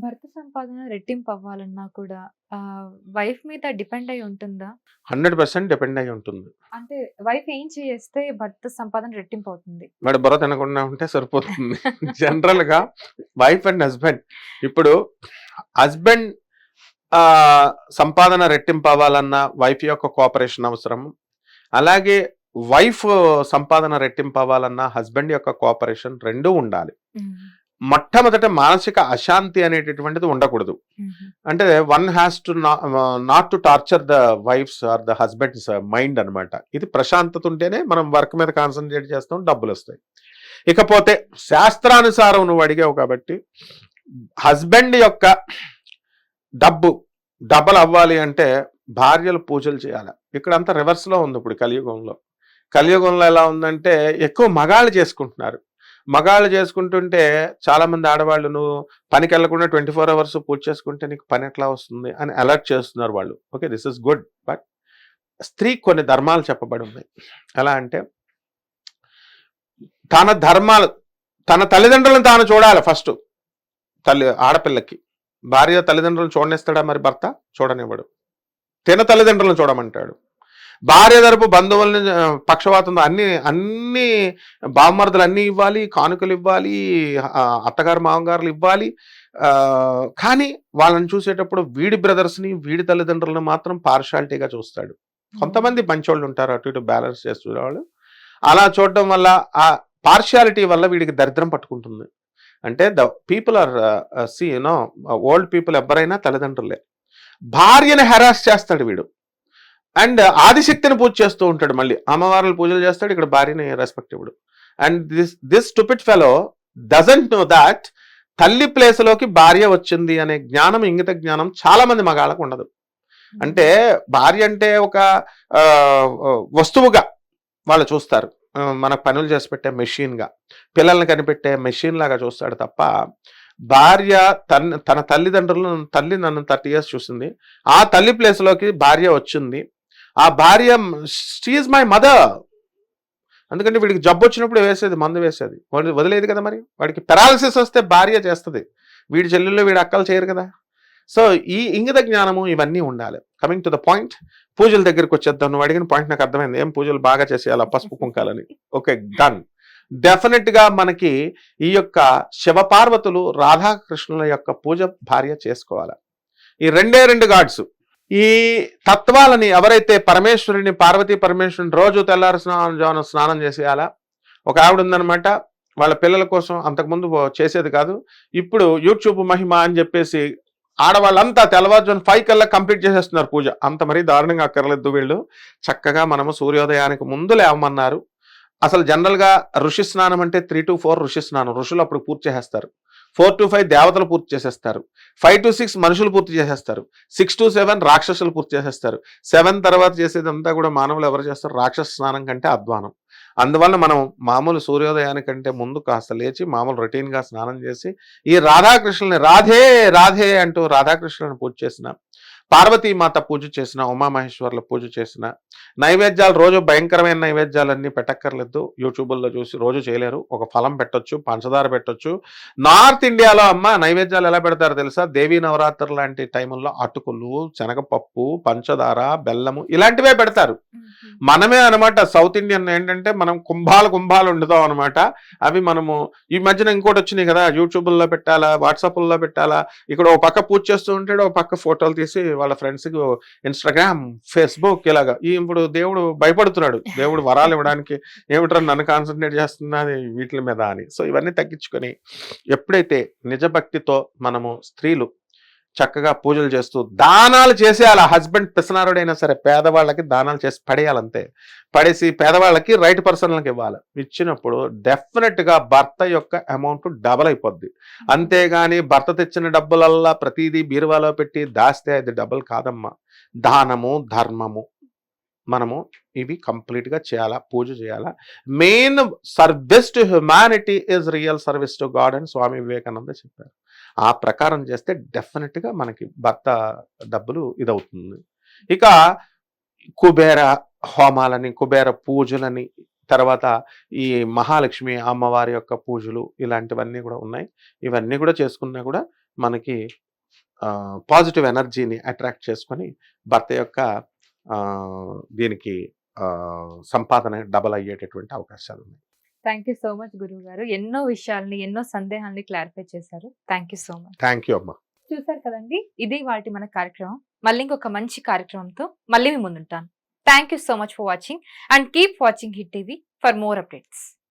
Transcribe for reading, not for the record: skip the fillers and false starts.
భర్త సంపాదన రెట్టింపవ్వాలన్నా కూడా వైఫ్ మీద డిపెండ్ అయ్యి ఉంటుందా? 100% డిపెండ్ అయ్యి ఉంటుంది. అంటే వైఫ్ ఏం చేస్తే భర్త సంపాదన రెట్టింపవుతుంది? వాడు బుర్ర తినకుండా ఉంటే సరిపోతుంది. జనరల్‌గా వైఫ్ అండ్ హస్బెండ్ ఇప్పుడు హస్బెండ్ సంపాదన రెట్టింపు అవ్వాలన్నా వైఫ్ యొక్క కోఆపరేషన్ అవసరం. అలాగే వైఫ్ సంపాదన రెట్టింపు అవ్వాలన్నా హస్బెండ్ యొక్క కోఆపరేషన్ 2 ఉండాలి. మొట్టమొదట మానసిక అశాంతి అనేటటువంటిది ఉండకూడదు. అంటే one has to not to torture the wives or the husband's mind అనమాట. ఇది ప్రశాంతత ఉంటేనే మనం వర్క్ మీద కాన్సన్ట్రేట్ చేస్తాం, డబ్బులు వస్తాయి. ఇకపోతే శాస్త్రానుసారం నువ్వు అడిగావు కాబట్టి హస్బెండ్ యొక్క డబల్ అవ్వాలి అంటే భార్యలు పూజలు చేయాలి. ఇక్కడ అంతా రివర్స్ లో ఉంది. ఇప్పుడు కలియుగంలో ఎలా ఉందంటే ఎక్కువ మగాళ్ళు చేసుకుంటున్నారు. మగాళ్ళు చేసుకుంటుంటే చాలా మంది ఆడవాళ్ళు నువ్వు పనికి వెళ్లకుండా 24 అవర్స్ పూజ చేసుకుంటే నీకు పని ఎట్లా వస్తుంది అని అలర్ట్ చేస్తున్నారు వాళ్ళు. Okay, this is good. But స్త్రీ కొన్ని ధర్మాలు చెప్పబడి ఉన్నాయి. ఎలా అంటే తన తల్లిదండ్రులను తాను చూడాలి. ఫస్ట్ ఆడపిల్లకి భార్య తల్లిదండ్రులను చూడనిస్తాడా? మరి భర్త చూడనివ్వడు. తల్లిదండ్రులను చూడమంటాడు. భార్య తరపు బంధువుల్ని పక్షవాతం అన్ని బావమరుదులు అన్నీ ఇవ్వాలి, కానుకలు ఇవ్వాలి, అత్తగారు మామగారులు ఇవ్వాలి. కానీ వాళ్ళని చూసేటప్పుడు వీడి బ్రదర్స్ని వీడి తల్లిదండ్రులను మాత్రం పార్షాలిటీగా చూస్తాడు. కొంతమంది మంచోళ్ళు ఉంటారు, అటు ఇటు బ్యాలెన్స్ చేసేవాళ్ళు. అలా చూడడం వల్ల ఆ పార్షియాలిటీ వల్ల వీడికి దరిద్రం పట్టుకుంటుంది. అంటే the people or old people ఎవరైనా తల్లిదండ్రులే. భార్యని హెరాస్ చేస్తాడు వీడు. అండ్ ఆదిశక్తిని పూజ చేస్తూ ఉంటాడు. మళ్ళీ అమ్మవార్లు పూజలు చేస్తాడు, ఇక్కడ భార్యని రెస్పెక్ట్ ఇవ్వడు. And this stupid fellow doesn't know that తల్లి ప్లేస్లోకి భార్య వచ్చింది అనే జ్ఞానం, ఇంగిత జ్ఞానం చాలా మంది మగాళ్ళకు ఉండదు. అంటే భార్య అంటే ఒక వస్తువుగా వాళ్ళు చూస్తారు, మనకు పనులు చేసి పెట్టే మెషిన్గా, పిల్లల్ని కనిపెట్టే మెషిన్ లాగా చూస్తాడు తప్ప భార్య తన తల్లి నన్ను 30 years చూసింది, ఆ తల్లి ప్లేస్లోకి భార్య వచ్చింది, ఆ భార్య షీ ఈజ్ మై మదర్. ఎందుకంటే వీడికి జబ్బు వచ్చినప్పుడు వేసేది, మందు వేసేది, వదిలేదు కదా. మరి వాడికి పెరాలసిస్ వస్తే భార్య చేస్తుంది, వీడి చెల్లెళ్ళు వీడి అక్కలు చేయరు కదా. సో ఈ ఇంగిత జ్ఞానము ఇవన్నీ ఉండాలి. కమింగ్ టు ద పాయింట్, పూజల దగ్గరికి వచ్చేద్దాం. నువ్వు అడిగిన పాయింట్ నాకు అర్థమైంది. ఏం పూజలు బాగా చేసేయాలి, పసుపు కుంకాలని. Okay, done. డెఫినెట్ గా మనకి ఈ యొక్క శివపార్వతులు రాధాకృష్ణుల యొక్క పూజ భార్య చేసుకోవాలి. ఈ రెండు గాడ్స్, ఈ తత్వాలని ఎవరైతే పార్వతీ పరమేశ్వరుని రోజు తెల్లారి స్నానం చేసేయాలా. ఒక ఆవిడ ఉందనమాట, వాళ్ళ పిల్లల కోసం అంతకుముందు చేసేది కాదు, ఇప్పుడు యూట్యూబ్ మహిమ అని చెప్పేసి ఆడవాళ్ళంతా తెల్లవారుజామున 5 కల్లా కంప్లీట్ చేసేస్తున్నారు పూజ. అంత మరీ దారుణంగా అక్కర్లేదు. వీళ్ళు చక్కగా మనము సూర్యోదయానికి ముందు లేవమన్నారు. అసలు జనరల్గా ఋషి స్నానం అంటే 3 to 4 ఋషి స్నానం, ఋషులు అప్పుడు పూర్తి చేసేస్తారు. 4 to 5 దేవతలు పూర్తి చేసేస్తారు. 5 to 6 మనుషులు పూర్తి చేసేస్తారు. 6 to 7 రాక్షసులు పూర్తి చేసేస్తారు. 7 తర్వాత చేసేదంతా కూడా మానవులు ఎవరు చేస్తారు? రాక్షస స్నానం కంటే అధ్వానం. అందువల్ల మనం మామూలు సూర్యోదయానికంటే ముందు కాస్త లేచి మామూలు రొటీన్గా స్నానం చేసి ఈ రాధాకృష్ణుల్ని రాధే రాధే అంటూ రాధాకృష్ణులను పూజ చేసిన, పార్వతీమాత పూజ చేసిన, ఉమామహేశ్వర్ల పూజ చేసిన, నైవేద్యాలు రోజు భయంకరమైన నైవేద్యాలన్నీ పెట్టక్కర్లేదు. యూట్యూబ్లో చూసి రోజు చేయలేరు. ఒక ఫలం పెట్టొచ్చు, పంచదార పెట్టొచ్చు. నార్త్ ఇండియాలో అమ్మ నైవేద్యాలు ఎలా పెడతారో తెలుసా? దేవీ నవరాత్రులు లాంటి టైముల్లో అటుకులు, శనగపప్పు, పంచదార, బెల్లము ఇలాంటివే పెడతారు. మనమే అనమాట సౌత్ ఇండియన్ ఏంటంటే మనం కుంభాలు వండుతాం అనమాట. అవి మనము ఈ మధ్యన ఇంకోటి వచ్చినాయి కదా, యూట్యూబ్లో పెట్టాలా, వాట్సాప్లో పెట్టాలా. ఇక్కడ ఒక పక్క పూజ చేస్తూ ఉంటాడు, ఒక పక్క ఫోటోలు తీసి వాళ్ళ ఫ్రెండ్స్కి ఇన్స్టాగ్రామ్, ఫేస్బుక్ ఇలాగా. ఇప్పుడు దేవుడు భయపడుతున్నాడు, దేవుడు వరాలు ఇవ్వడానికి ఏమిట్రా నన్ను కాన్సన్ట్రేట్ చేస్తున్నది వీటి మీద అని. సో ఇవన్నీ తగ్గించుకొని ఎప్పుడైతే నిజభక్తితో మనము స్త్రీలు చక్కగా పూజలు చేస్తూ దానాలు చేసేయాలి. హస్బెండ్ పిసనారుడైనా సరే పేదవాళ్ళకి దానాలు చేసి పడేయాలంతే. పడేసి పేదవాళ్ళకి రైట్ పర్సన్లకు ఇవ్వాలి. ఇచ్చినప్పుడు డెఫినెట్గా భర్త యొక్క అమౌంట్ డబల్ అయిపోద్ది. అంతేగాని భర్త తెచ్చిన డబ్బులల్లా ప్రతిదీ బీరువాలో పెట్టి దాస్తే అది డబల్ కాదమ్మా. దానము, ధర్మము మనము ఇవి కంప్లీట్గా చేయాలా, పూజ చేయాలా. Main service to humanity is real service to God అని స్వామి వివేకానంద చెప్పారు. ఆ ప్రకారం చేస్తే డెఫినెట్గా మనకి భర్త డబ్బులు ఇదవుతుంది. ఇక కుబేర హోమాలని, కుబేర పూజలని, తర్వాత ఈ మహాలక్ష్మి అమ్మవారి యొక్క పూజలు ఇలాంటివన్నీ కూడా ఉన్నాయి. ఇవన్నీ కూడా చేసుకున్నా కూడా మనకి పాజిటివ్ ఎనర్జీని అట్రాక్ట్ చేసుకొని భర్త యొక్క దీనికి సంపాదన డబల్ అయ్యేటటువంటి అవకాశాలు ఉన్నాయి. థ్యాంక్ యూ సో మచ్ గురువు గారు. ఎన్నో విషయాల్ని, ఎన్నో సందేహాల్ని క్లారిఫై చేశారు. Thank you so much. Thank you అమ్మా. చూసారు కదండి, ఇది వాటి మన కార్యక్రమం. మళ్ళీ ఇంకొక మంచి కార్యక్రమంతో మళ్ళీ మీ ముందుంటాను. Thank you so much for watching and keep watching hit TV for more updates.